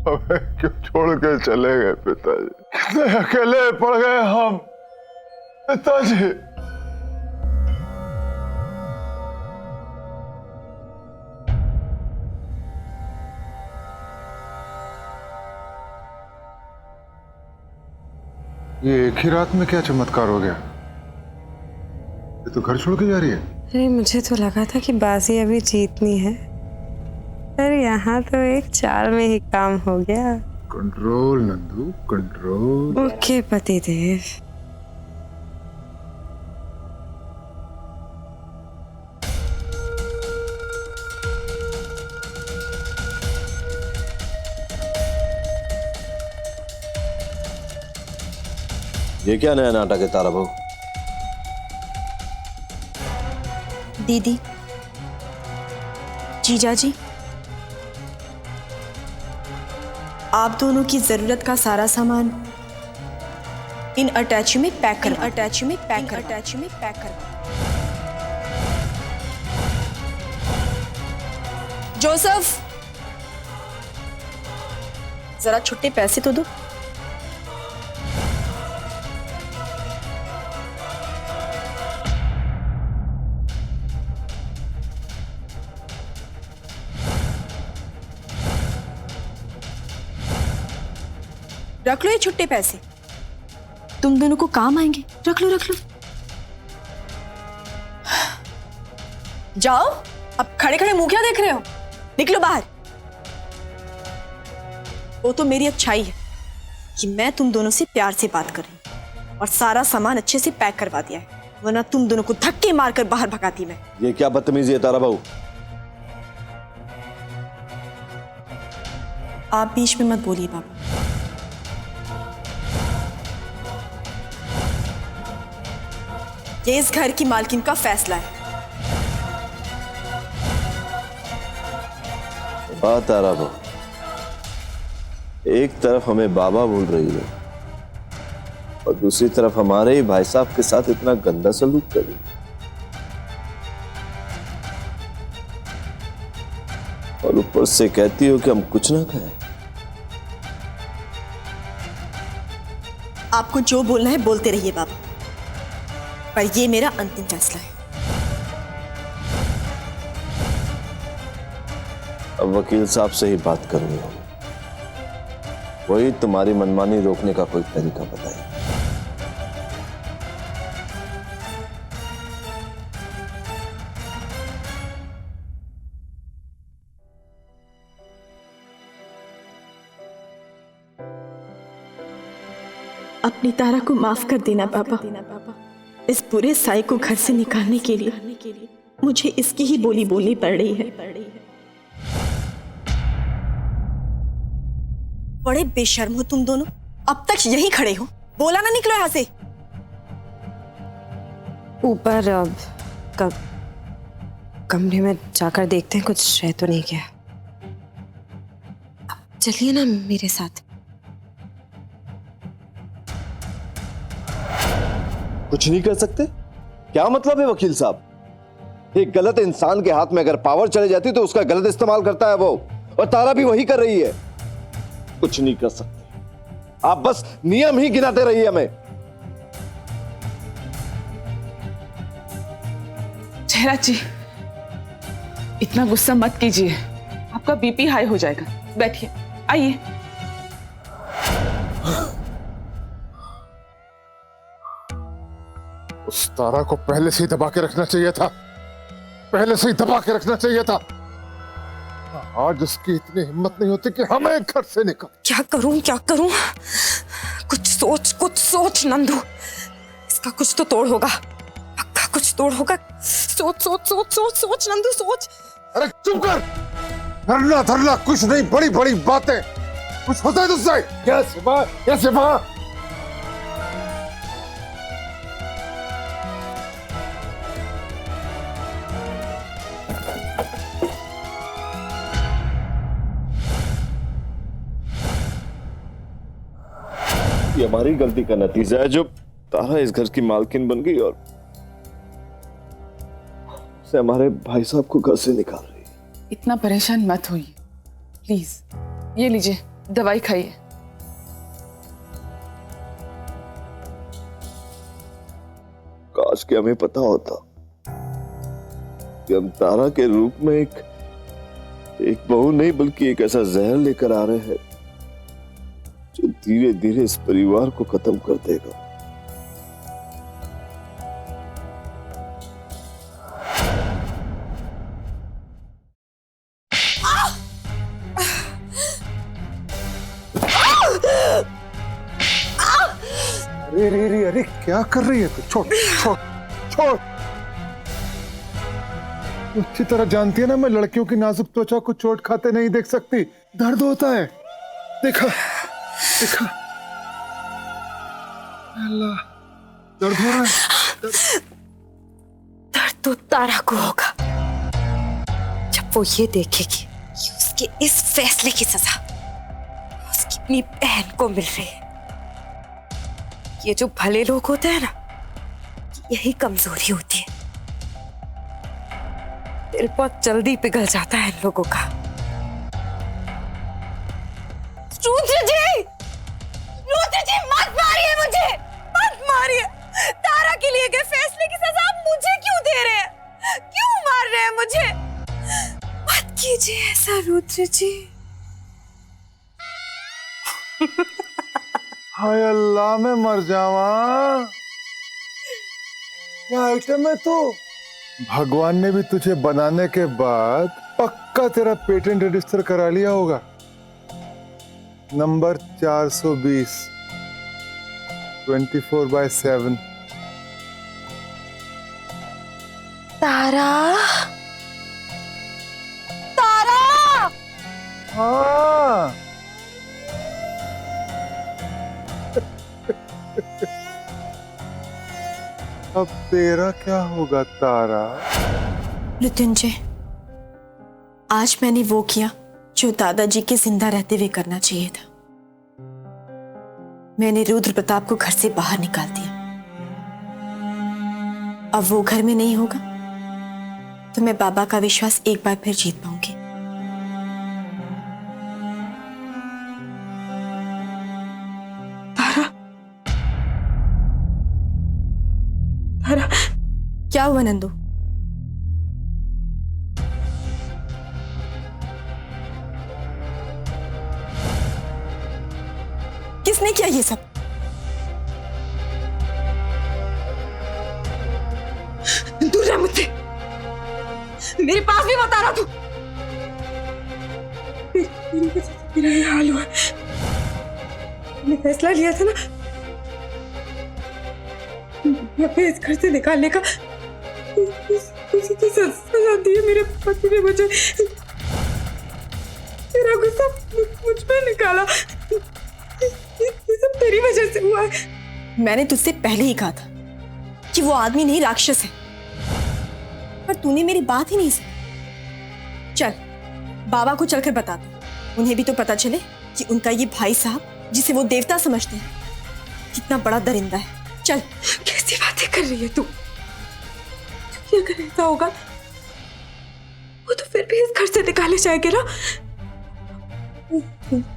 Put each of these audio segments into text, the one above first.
हमें क्यों छोड़ के चले गए पिताजी? कितने अकेले पड़ गए हम पिताजी। ये एक ही रात में क्या चमत्कार हो गया? ये तो घर छोड़ के जा रही है। अरे मुझे तो लगा था कि बाजी अभी जीतनी है, पर यहाँ तो एक चाल में ही काम हो गया। Control Nandu, control. ओके पतिदेव। ये क्या नया नाटक है तारा बहू? दीदी, जीजा जी, आप दोनों की जरूरत का सारा सामान इन अटैची में पैक कर। जोसेफ, जरा छुट्टे पैसे तो दो। रख लो ये छुट्टे पैसे, तुम दोनों को काम आएंगे। रख लो। जाओ, अब खड़े खड़े मुंह क्या देख रहे हो? निकलो बाहर। वो तो मेरी अच्छाई है कि मैं तुम दोनों से प्यार से बात कर रही हूँ और सारा सामान अच्छे से पैक करवा दिया है, वरना तुम दोनों को धक्के मारकर बाहर भगाती मैं। ये क्या बदतमीजी है तारा बहू? आप बीच में मत बोलिए बाबा। ये इस घर की मालकिन का फैसला है। बात तारा बहू, एक तरफ हमें बाबा बोल रही है और दूसरी तरफ हमारे ही भाई साहब के साथ इतना गंदा सलूक कर रही है, और ऊपर से कहती हो कि हम कुछ ना कहें। आपको जो बोलना है बोलते रहिए बाबा, पर ये मेरा अंतिम फैसला है। अब वकील साहब से ही बात करनी होगी, वही तुम्हारी मनमानी रोकने का कोई तरीका बताइए। अपनी तारा को माफ कर देना बाबा। इस बुरे साई को घर से निकालने के लिए मुझे इसकी ही बोली बोलनी पड़ रही है। बड़े बेशर्म हो तुम दोनों, अब तक यहीं खड़े हो, बोला ना निकलो यहां से। ऊपर कमरे में जाकर देखते हैं कुछ रह तो नहीं गया। अब चलिए ना मेरे साथ। कुछ नहीं कर सकते? क्या मतलब है वकील साहब? एक गलत इंसान के हाथ में अगर पावर चली जाती तो उसका गलत इस्तेमाल करता है वो, और तारा भी वही कर रही है। कुछ नहीं कर सकते, आप बस नियम ही गिनाते रहिए हमें। जयराज जी, इतना गुस्सा मत कीजिए, आपका बीपी हाई हो जाएगा। बैठिए, आइए। उस तारा को पहले से ही दबा के रखना चाहिए था, पहले से ही दबा के रखना चाहिए था। आज उसकी इतनी हिम्मत नहीं होती कि हमें घर से निकाल। क्या करूं? कुछ सोच नंदू, इसका कुछ तो तोड़ होगा, पक्का कुछ तोड़ होगा। सोच नंदू, सोच। अरे चुप कर, धरना कुछ नहीं, बड़ी बड़ी बातें। कुछ होता है तुझसे? कैसे मां? ये हमारी गलती का नतीजा है जो तारा इस घर की मालकिन बन गई और से हमारे भाई साहब को घर से निकाल रही है। इतना परेशान मत होइए प्लीज। ये लीजिए, दवाई खाइए। काश कि हमें पता होता कि हम तारा के रूप में एक बहू नहीं बल्कि एक ऐसा जहर लेकर आ रहे हैं जो धीरे धीरे इस परिवार को खत्म कर देगा। अरे अरे अरे अरे क्या कर रही है तू? छोड़ छोड़ छोड़। अच्छी तरह जानती है ना मैं लड़कियों की नाजुक त्वचा को चोट खाते नहीं देख सकती, दर्द होता है। देखा देखा, अल्लाह दर्द हो रहा है। दर्द तो तारा को होगा जब वो ये देखेगी कि उसके इस फैसले की सजा उसकी अपनी बहन को मिल रही है। ये जो भले लोग होते हैं ना, यही कमजोरी होती है। दिल बहुत जल्दी पिघल जाता है इन लोगों का। रुद्र जी मत मारिए मुझे, मत मारिए। तारा के लिए गए फैसले की सजा आप मुझे क्यों दे रहे हैं? क्यों मार रहे हैं मुझे? मत कीजिए ऐसा रुद्र जी। हाय अल्लाह, मैं मर जावा। क्या आइटम है तू? भगवान ने भी तुझे बनाने के बाद पक्का तेरा पेटेंट रजिस्टर करा लिया होगा। नंबर 420, 24/7। तारा तारा, हाँ अब तेरा क्या होगा तारा? मृत्युंजय, आज मैंने वो किया जो दादाजी के जिंदा रहते हुए करना चाहिए था। मैंने रुद्र प्रताप को घर से बाहर निकाल दिया। अब वो घर में नहीं होगा तो मैं बाबा का विश्वास एक बार फिर जीत पाऊंगी। तारा क्या हुआ नंदू? किसने किया ये सब? दूर रह मुझसे, मेरे पास भी मत आना तू। मेरा ये हाल हुआ। मैंने फैसला लिया था ना अपने इस घर से निकालने का, उसी की सजा दी है मेरे पति ने मुझे। तेरा गुस्सा मुझ पे निकाला, ये सब तेरी वजह से हुआ है। मैंने तुझसे पहले ही कहा था कि वो आदमी नहीं राक्षस है, पर तूने मेरी बात ही नहीं सुनी। चल बाबा को चलकर बता दे, उन्हें भी तो पता चले कि उनका ये भाई साहब जिसे वो देवता समझते हैं कितना बड़ा दरिंदा है। चल। कैसी बातें कर रही है तू? अगर ऐसा होगा वो तो फिर भी इस घर से निकाले जाएंगे ना।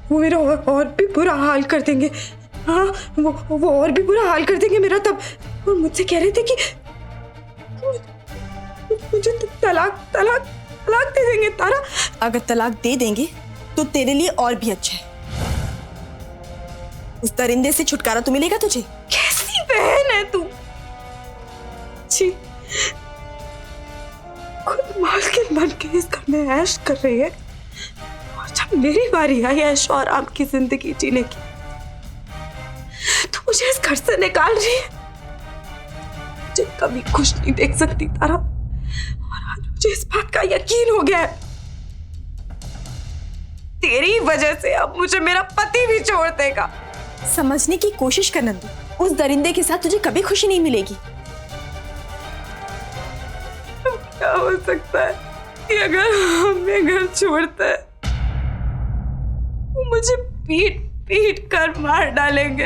वो मेरा और भी बुरा हाल कर देंगे। हाँ, वो और भी बुरा हाल कर देंगे मेरा। तब वो मुझसे कह रहे थे कि मुझे तलाक दे देंगे। तारा, अगर तलाक दे देंगे तो तेरे लिए और भी अच्छा है। उस दरिंदे से छुटकारा तो मिलेगा तुझे। कैसी बहन है तू? जी, खुद मालकिन बन के इस घर में ऐश कर रही है, और जब मेरी बारी आई ऐश और आराम की जिंदगी जीने की तो मुझे इस घर से निकाल रही है। मुझे कभी खुश नहीं देख सकती तारा, और आज मुझे इस बात का यकीन हो गया है। तेरी वजह से अब मुझे मेरा पति भी छोड़ देगा। समझने की कोशिश कर नंदू, उस दरिंदे के साथ तुझे कभी खुशी नहीं मिलेगी। क्या हो सकता है कि अगर हमें घर छोड़ता है वो मुझे पीट पीट कर मार डालेंगे।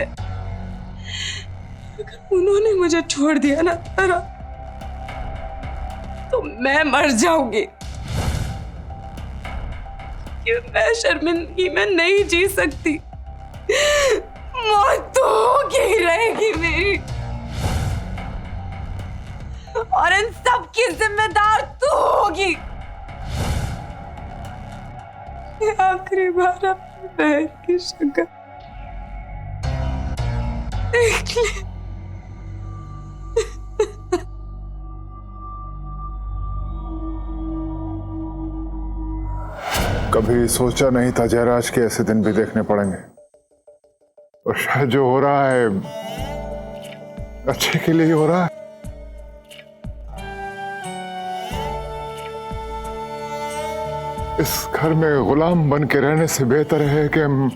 अगर उन्होंने मुझे छोड़ दिया ना तारा, तो मैं मर जाऊंगी। कि मैं शर्मिंदगी में नहीं जी सकती। मौत तो होगी ही रहेगी मेरी, और इन सब की जिम्मेदार तू होगी। आखिरी बार अपनी बहन की शक्ल देख ले। कभी सोचा नहीं था जयराज के ऐसे दिन भी देखने पड़ेंगे, और शायद जो हो रहा है अच्छे के लिए ही हो रहा है। इस घर में गुलाम बन के रहने से बेहतर है कि हम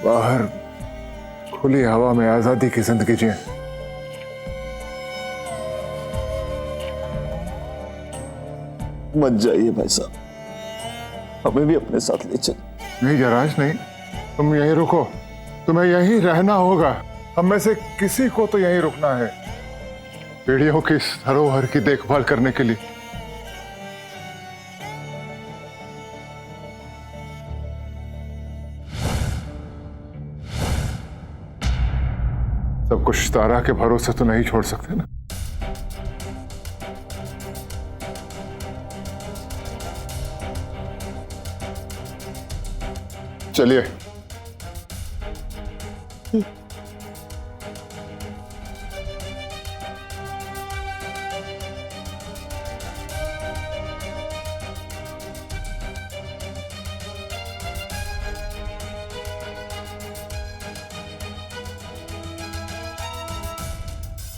बाहर खुली हवा में आजादी की जिंदगी जिए। मत जाइए भाई साहब, हमें भी अपने साथ ले चल। नहीं जयराज नहीं, तुम यहीं रुको, तुम्हें यहीं रहना होगा। हम में से किसी को तो यहीं रुकना है, पीढ़ियों की इस धरोहर की देखभाल करने के लिए। सब कुछ तारा के भरोसे तो नहीं छोड़ सकते ना। चलिए।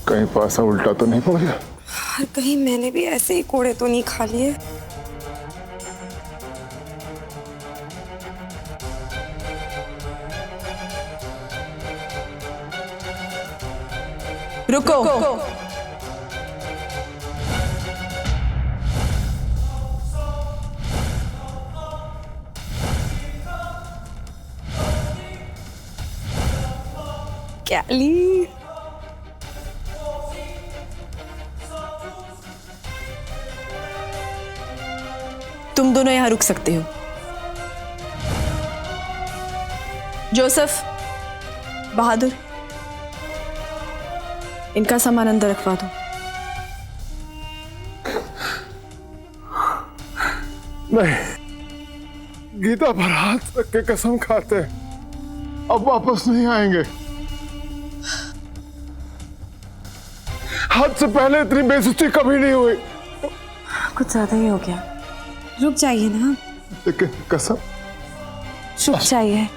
कहीं पासा उल्टा तो नहीं पड़ गया? और कहीं मैंने भी ऐसे ही कोड़े तो नहीं खा लिए? रुको, कैली, तुम दोनों यहां रुक सकते हो। जोसेफ, बहादुर, इनका सामान अंदर रखवा दो। नहीं, गीता पर हाथ रख के कसम खाते अब वापस नहीं आएंगे। हाथ से पहले इतनी बेइज्जती कभी नहीं हुई। कुछ ज्यादा ही हो गया, रुक जाइए ना। लेकिन कसम, रुक जाइए।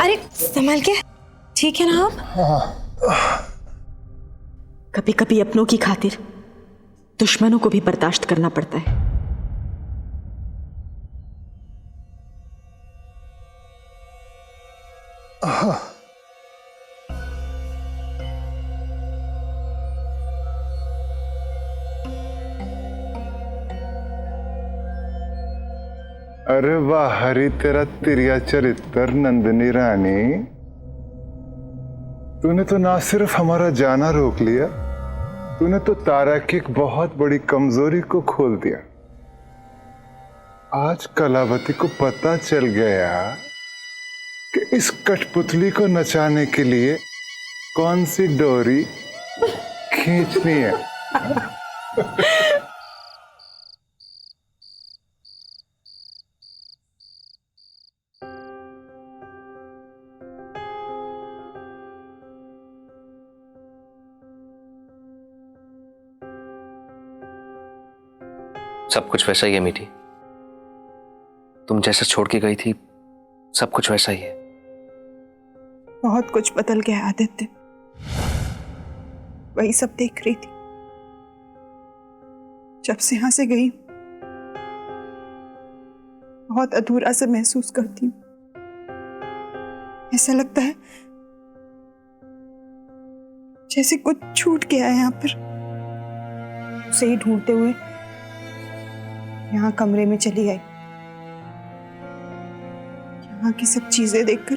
अरे संभाल के, ठीक है ना आप? कभी कभी अपनों की खातिर दुश्मनों को भी बर्दाश्त करना पड़ता है। अरे वाह हरी, तेरा तिरिया चरित्र नंदिनी रानी। तूने तो ना सिर्फ हमारा जाना रोक लिया, तूने तो तारा की एक बहुत बड़ी कमजोरी को खोल दिया। आज कलावती को पता चल गया कि इस कठपुतली को नचाने के लिए कौन सी डोरी खींचनी है। सब कुछ वैसा ही है मीठी, तुम जैसा छोड़ के गई थी सब कुछ वैसा ही है। बहुत कुछ बदल गया आदित्य, वही सब देख रही थी। जब से यहां से गई बहुत अधूरा सा महसूस करती हूँ। ऐसा लगता है जैसे कुछ छूट गया है यहाँ पर। उसे ही ढूंढते हुए यहाँ कमरे में चली आई। यहाँ की सब चीजें देखकर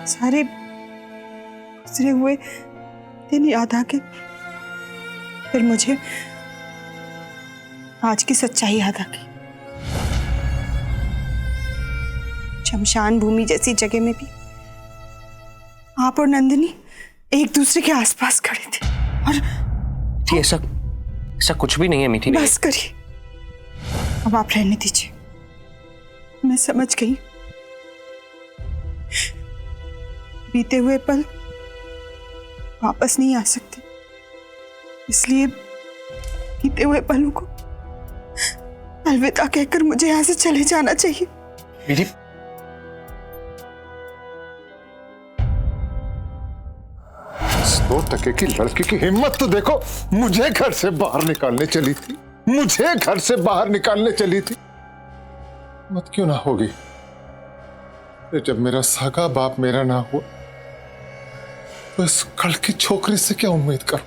सारे गुजरे हुए दिन याद आ गए। फिर मुझे आज की सच्चाई याद आ गई। शमशान भूमि जैसी जगह में भी आप और नंदिनी एक दूसरे के आसपास खड़े थे और मीठी, ऐसा कुछ भी नहीं है मीठी। बस करिए, अब आप रहने दीजिए। मैं समझ गई, बीते हुए पल वापस नहीं आ सकते, इसलिए बीते हुए पलों को अलविदा कहकर मुझे यहां से चले जाना चाहिए। मीठी, इस 2 टके की लड़की की हिम्मत तो देखो, मुझे घर से बाहर निकालने चली थी, मुझे घर से बाहर निकालने चली थी। मत क्यों ना होगी? जब मेरा सगा बाप मेरा ना हुआ तो इस कल की छोकरी से क्या उम्मीद करूं?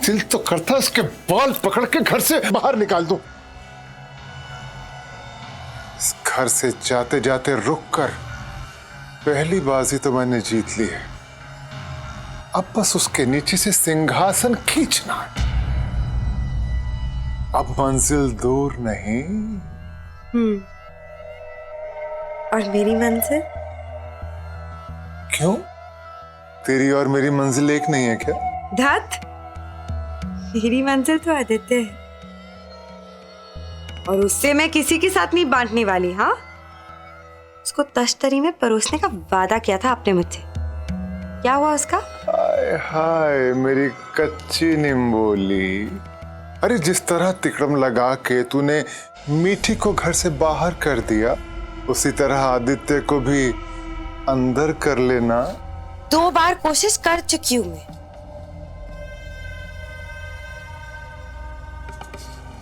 दिल तो करता इसके बाल पकड़ के घर से बाहर निकाल दूं। इस घर से जाते जाते रुक कर पहली बाजी तो मैंने जीत ली है, अब बस उसके नीचे से सिंहासन खींचना है। अब मंजिल दूर नहीं। और मेरी मंजिल? क्यों? तेरी और मेरी मंजिल एक नहीं है क्या? धत, मेरी मंजिल तो आदित्य है और उससे मैं किसी के साथ नहीं बांटने वाली। हाँ, उसको तश्तरी में परोसने का वादा किया था आपने मुझसे, क्या हुआ उसका? हाय हाय मेरी कच्ची निम्बोली। अरे जिस तरह तिकड़म लगा के तूने मीठी को घर से बाहर कर दिया, उसी तरह आदित्य को भी अंदर कर लेना। 2 बार कोशिश कर चुकी हूं मैं।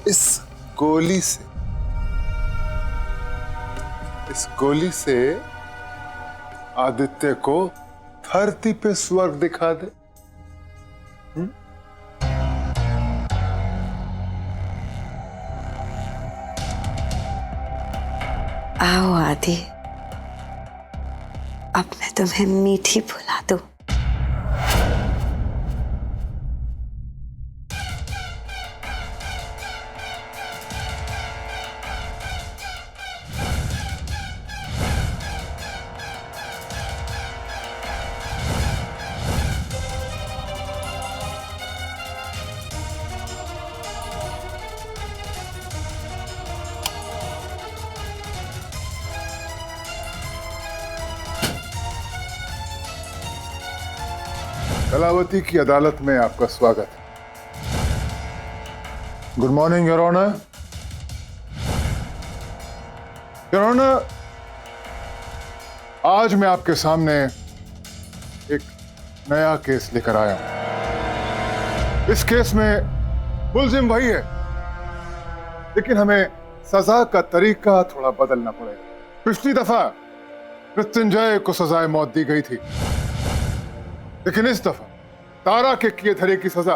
इस गोली से आदित्य को धरती पे स्वर्ग दिखा दे। आओ आदि, अब मैं तुम्हें मीठी बुला दूं। कलावती की अदालत में आपका स्वागत है। Good morning your honour. Your honour, आज मैं आपके सामने एक नया केस लेकर आया हूं। इस केस में मुलजिम वही है, लेकिन हमें सजा का तरीका थोड़ा बदलना पड़ेगा। पिछली दफा मृत्युंजय को सजाए मौत दी गई थी, लेकिन इस दफा तारा के किए धरे की सजा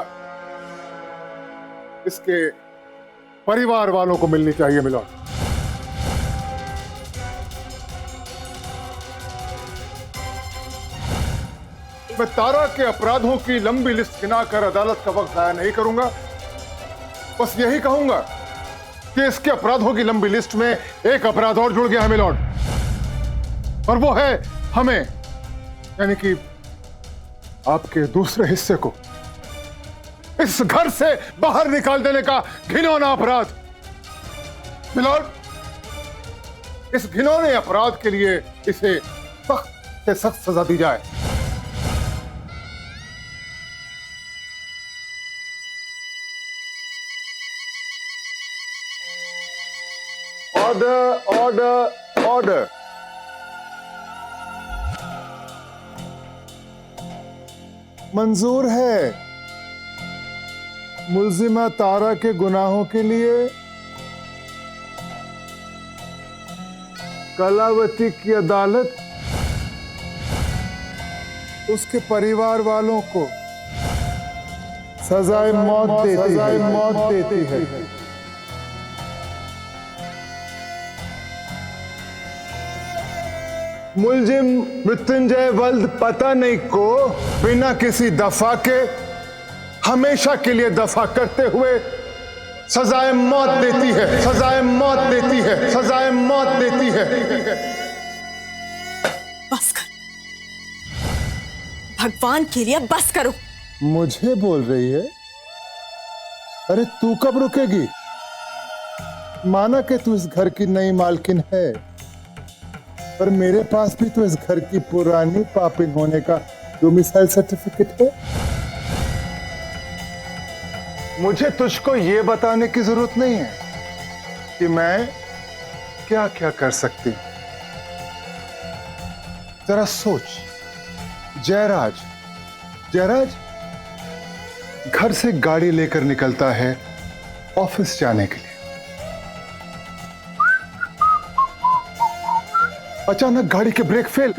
इसके परिवार वालों को मिलनी चाहिए। मिलॉर्ड, मैं तारा के अपराधों की लंबी लिस्ट गिनाकर अदालत का वक्त जाया नहीं करूंगा। बस यही कहूंगा कि इसके अपराधों की लंबी लिस्ट में एक अपराध और जुड़ गया है मिलॉर्ड, और वो है हमें, यानी कि आपके दूसरे हिस्से को इस घर से बाहर निकाल देने का घिनौना अपराध। मिलॉर्ड, इस घिनौने अपराध के लिए इसे सख्त से सख्त सजा दी जाए। Order order order. मंजूर है मुलजिमा तारा के गुनाहों के लिए कलावती की अदालत उसके परिवार वालों को सजाए मौत देती है। मुलजिम मृत्युंजय वल्द पता नहीं को बिना किसी दफा के हमेशा के लिए दफा करते हुए सजाए मौत देती है, सजाए मौत देती है, सजाए मौत देती है। बस कर, भगवान के लिए बस करो। मुझे बोल रही है? अरे तू कब रुकेगी? माना कि तू इस घर की नई मालकिन है, पर मेरे पास भी तो इस घर की पुरानी पापिन होने का डोमिसाइल सर्टिफिकेट है। मुझे तुझको ये बताने की जरूरत नहीं है कि मैं क्या क्या कर सकती हूं। जरा सोच, जयराज घर से गाड़ी लेकर निकलता है ऑफिस जाने के लिए। अचानक गाड़ी के ब्रेक फेल,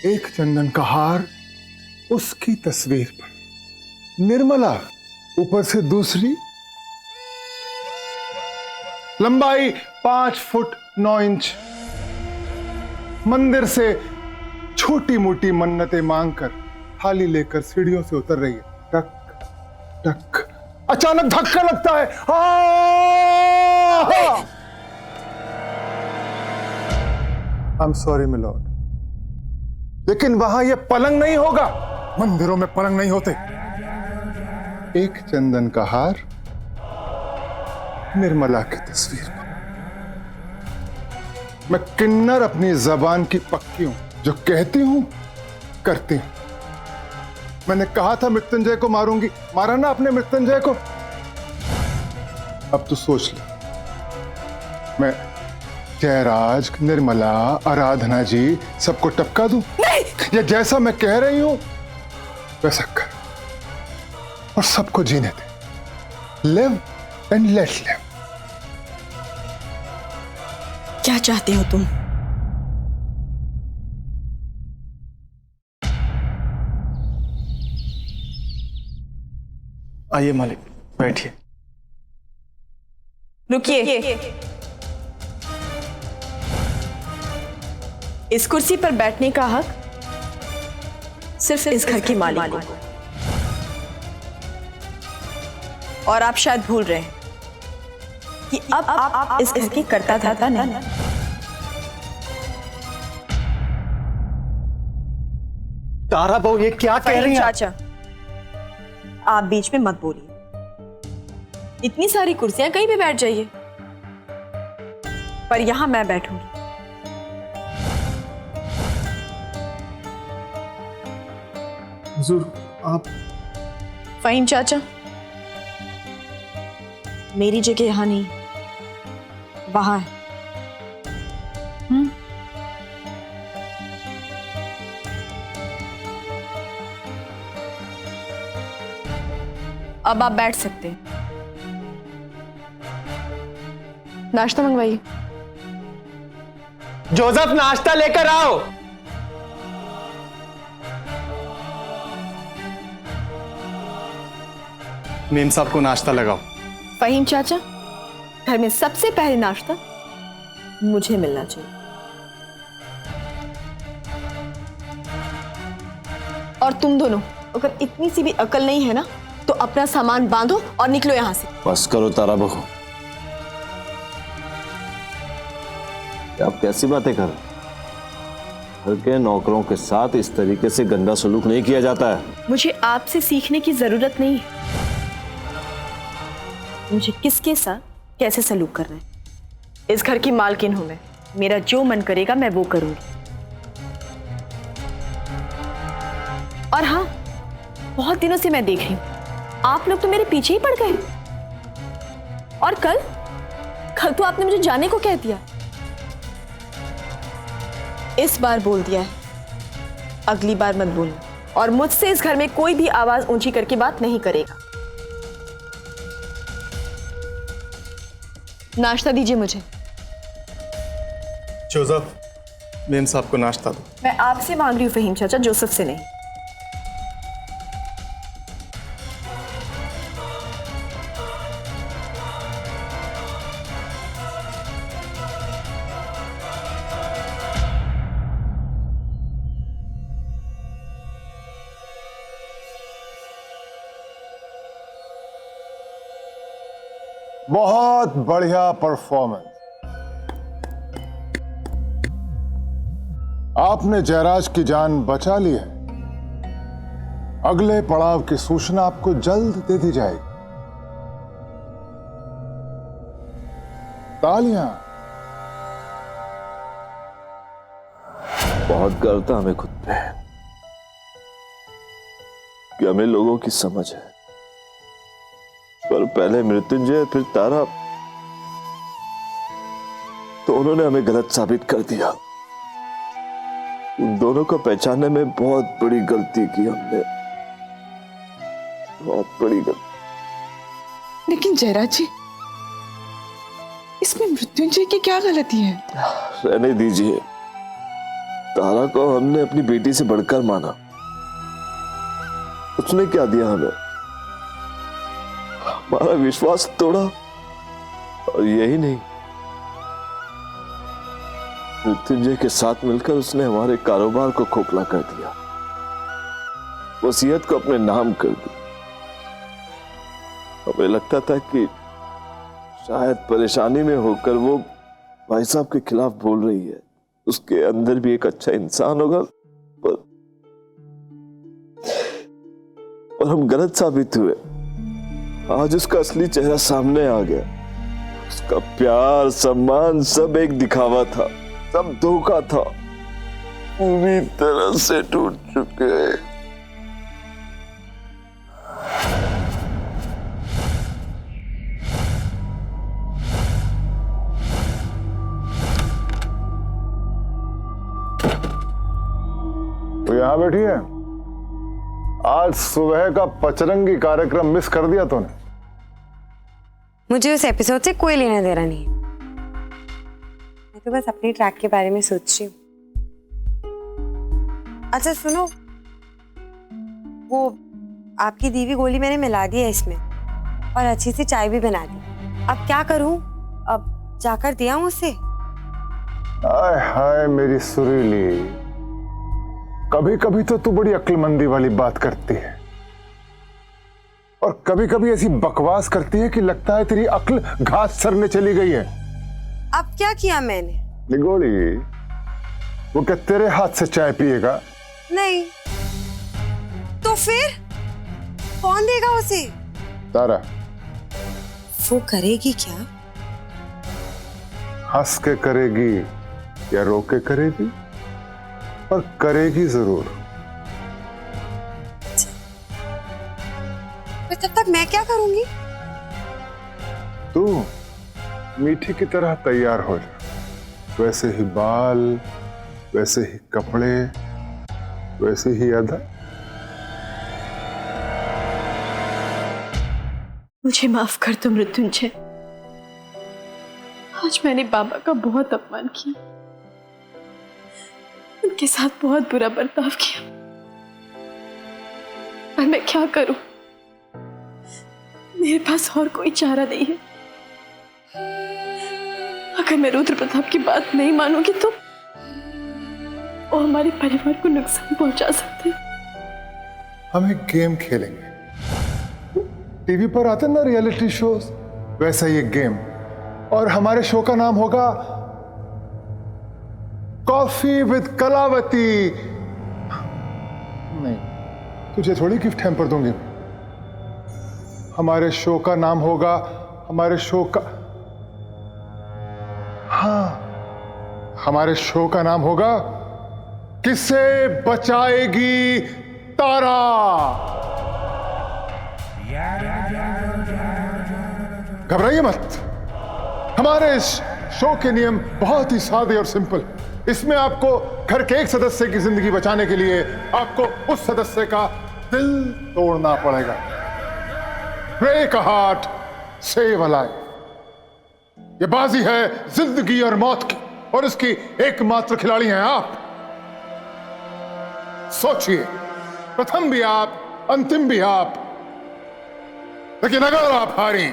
एक चंदन का हार उसकी तस्वीर पर, निर्मला ऊपर से दूसरी, लंबाई 5 फुट 9 इंच, मंदिर से छोटी मोटी मन्नतें मांगकर थाली लेकर सीढ़ियों से उतर रही है। टक टक, अचानक धक्का लगता है। आई एम सॉरी मिलॉर्ड, लेकिन वहां यह पलंग नहीं होगा। मंदिरों में पलंग नहीं होते। एक चंदन का हार निर्मला की तस्वीर पर। मैं किन्नर अपनी जबान की पक्की हूं, जो कहती हूं करती हूं। मैंने कहा था मृत्युंजय को मारूंगी, मारा ना अपने मृत्युंजय को। अब तू सोच ले, मैं जयराज, निर्मला, आराधना जी सबको टपका दूं? ये जैसा मैं कह रही हूं वैसा कर और सबको जीने दे। Live and let live. क्या चाहते हो तुम? आइए मालिक, बैठिए। रुकिए। इस कुर्सी पर बैठने का हक सिर्फ इस घर की मालिक को। और आप शायद भूल रहे हैं कि अब आप इस घर की कर्ता धर्ता नहीं। तारा बहू, ये क्या कह रही हैं? चाचा, आप बीच में मत बोलिए। इतनी सारी कुर्सियां कहीं भी बैठ जाइए, पर यहां मैं बैठूंगी। हुजूर, आप फहीम चाचा, मेरी जगह यहां नहीं, वहां है। अब आप बैठ सकते हैं। नाश्ता मंगवाइए। जोसेफ, नाश्ता लेकर आओ। मेम साहब को नाश्ता लगाओ। फहीम चाचा, घर में सबसे पहले नाश्ता मुझे मिलना चाहिए। और तुम दोनों, अगर इतनी सी भी अकल नहीं है ना, तो अपना सामान बांधो और निकलो यहां से। बस करो तारा बहू, आप कैसी बातें कर रहे? घर के नौकरों के साथ इस तरीके से गंदा सलूक नहीं किया जाता है। मुझे आपसे सीखने की जरूरत नहीं है। मुझे किसके साथ कैसे सलूक करना है। इस घर की मालकिन हूं मैं, मेरा जो मन करेगा मैं वो करूंगी। और हाँ, बहुत दिनों से मैं देख रही हूं, आप लोग तो मेरे पीछे ही पड़ गए। और कल तो आपने मुझे जाने को कह दिया। इस बार बोल दिया है, अगली बार मत बोलना। और मुझसे इस घर में कोई भी आवाज ऊंची करके बात नहीं करेगा। नाश्ता दीजिए मुझे। जोसेफ, मेम साहब को नाश्ता दो। मैं आपसे मांग रही हूँ फहीम चाचा, जोसेफ से नहीं। बहुत बढ़िया परफॉर्मेंस। आपने जयराज की जान बचा ली है। अगले पड़ाव की सूचना आपको जल्द दे दी जाएगी। तालियां। बहुत गर्व था हमें खुद पे कि हमें लोगों की समझ है, पर पहले मृत्युंजय फिर तारा, तो उन्होंने हमें गलत साबित कर दिया। उन दोनों को पहचानने में बहुत बड़ी गलती की हमने, बहुत बड़ी गलती। लेकिन जयराज जी, इसमें मृत्युंजय की क्या गलती है? रहने दीजिए। तारा को हमने अपनी बेटी से बढ़कर माना। उसने क्या दिया हमें? हमारा विश्वास तोड़ा, और यही नहीं, मृत्युंजय के साथ मिलकर उसने हमारे कारोबार को खोखला कर दिया, वसीयत को अपने नाम कर दिया। हमें लगता था कि शायद परेशानी में होकर वो भाई साहब के खिलाफ बोल रही है, उसके अंदर भी एक अच्छा इंसान होगा, पर हम गलत साबित हुए। आज उसका असली चेहरा सामने आ गया। उसका प्यार, सम्मान सब एक दिखावा था, सब धोखा था, पूरी तरह से टूट चुके हैं। तो यहां बैठी है। आज सुबह का पचरंगी कार्यक्रम मिस कर दिया तूने। मुझे उस एपिसोड से कोई लेना देना नहीं है। मैं तो बस अपनी ट्रैक के बारे में सोच रही हूँ। अच्छा सुनो, वो आपकी दी हुई गोली मैंने मिला दी है इसमें, और अच्छी सी चाय भी बना दी। अब क्या करूं? अब जाकर दिया हूं उसे। हाय हाय मेरी सुरीली, कभी कभी तो तू बड़ी अक्लमंदी वाली बात करती है, और कभी कभी ऐसी बकवास करती है कि लगता है तेरी अक्ल घास चरने चली गई है। अब क्या किया मैंने? निगोली, वो क्या तेरे हाथ से चाय पिएगा? नहीं। तो फिर कौन देगा उसे? तारा। वो करेगी क्या? हंस के करेगी या रो के करेगी, पर करेगी जरूर। तो तब तक मैं क्या करूंगी? तू मीठी की तरह तैयार हो जा, वैसे ही बाल, वैसे ही कपड़े, वैसे ही अदा। मुझे माफ कर दो मृत्युंजय, आज मैंने बाबा का बहुत अपमान किया, उनके साथ बहुत बुरा बर्ताव किया, पर मैं क्या करूं? मेरे पास और कोई चारा नहीं है। अगर मैं रुद्र प्रताप की बात नहीं मानूंगी तो वो हमारे परिवार को नुकसान पहुंचा सकते हैं। हम एक गेम खेलेंगे। टीवी पर आते ना रियलिटी शोज, वैसा ही एक गेम, और हमारे शो का नाम होगा कॉफी विद कलावती। नहीं, तुझे थोड़ी गिफ्ट हैम्पर दूंगी। हमारे शो का नाम होगा, हमारे शो का, हाँ, हमारे शो का नाम होगा किसे बचाएगी तारा। घबराइए मत। हमारे इस शो के नियम बहुत ही सादे और सिंपल। इसमें आपको घर के एक सदस्य की जिंदगी बचाने के लिए आपको उस सदस्य का दिल तोड़ना पड़ेगा। Break a heart, save a life. ये बाजी है जिंदगी और मौत की, और इसकी एकमात्र खिलाड़ी हैं आप। सोचिए, प्रथम भी आप, अंतिम भी आप। लेकिन अगर आप हारी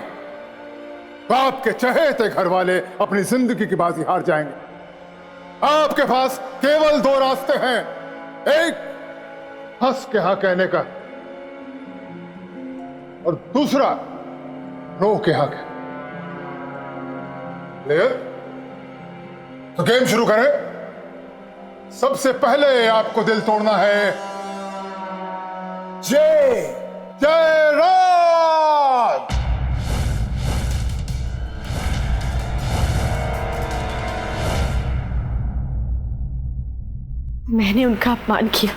तो आपके चहेते घर वाले अपनी जिंदगी की बाजी हार जाएंगे। आपके पास केवल दो रास्ते हैं, एक हंस के हाँ कहने का और दूसरा रो के हाँ कहने। तो गेम शुरू करें। सबसे पहले आपको दिल तोड़ना है जय जयराज। मैंने उनका अपमान किया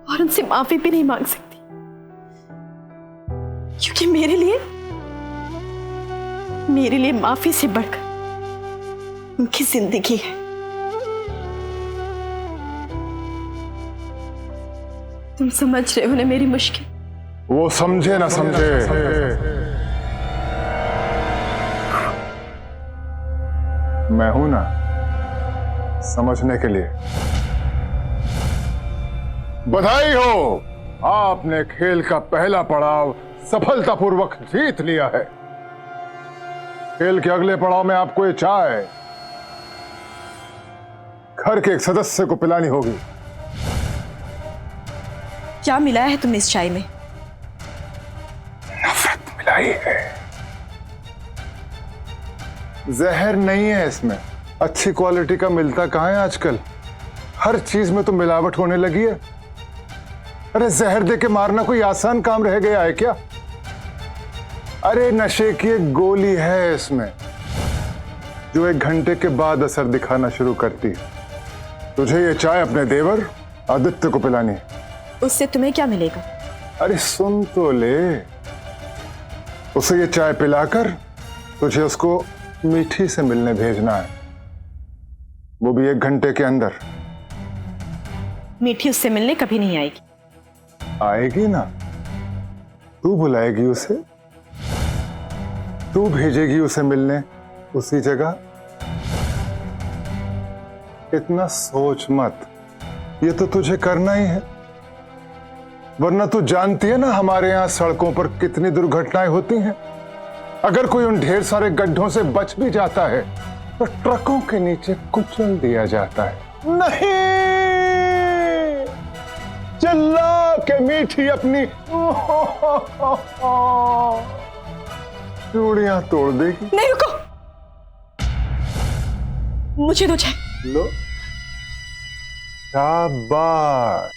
और उनसे माफी भी नहीं मांग सकती, क्योंकि मेरे लिए माफी से बढ़कर उनकी जिंदगी है। तुम समझ रहे हो ना मेरी मुश्किल? वो समझे ना समझे, मैं हूं ना समझने के लिए। बधाई हो, आपने खेल का पहला पड़ाव सफलतापूर्वक जीत लिया है। खेल के अगले पड़ाव में आपको ये चाय घर के एक सदस्य को पिलानी होगी। क्या मिलाया है तुमने इस चाय में? नफरत मिलाई है। जहर नहीं है इसमें। अच्छी क्वालिटी का मिलता कहां है आजकल? हर चीज में तो मिलावट होने लगी है। अरे जहर दे के मारना कोई आसान काम रह गया है क्या? अरे नशे की एक गोली है इसमें जो 1 घंटे के बाद असर दिखाना शुरू करती है। तुझे ये चाय अपने देवर आदित्य को पिलानी है। उससे तुम्हें क्या मिलेगा? अरे सुन तो ले, उसे ये चाय पिलाकर तुझे उसको मीठी से मिलने भेजना है, वो भी 1 घंटे के अंदर। मीठी उससे मिलने कभी नहीं आएगी। आएगी ना, तू बुलाएगी उसे, तू भेजेगी उसे मिलने उसी जगह। इतना सोच मत, ये तो तुझे करना ही है, वरना तू जानती है ना हमारे यहां सड़कों पर कितनी दुर्घटनाएं होती हैं। अगर कोई उन ढेर सारे गड्ढों से बच भी जाता है तो ट्रकों के नीचे कुचल दिया जाता है। नहीं, चिल्ला के मीठी अपनी चूड़ियां तोड़ देगी। नहीं, रुको, मुझे दो चाय। लो, शाबाश।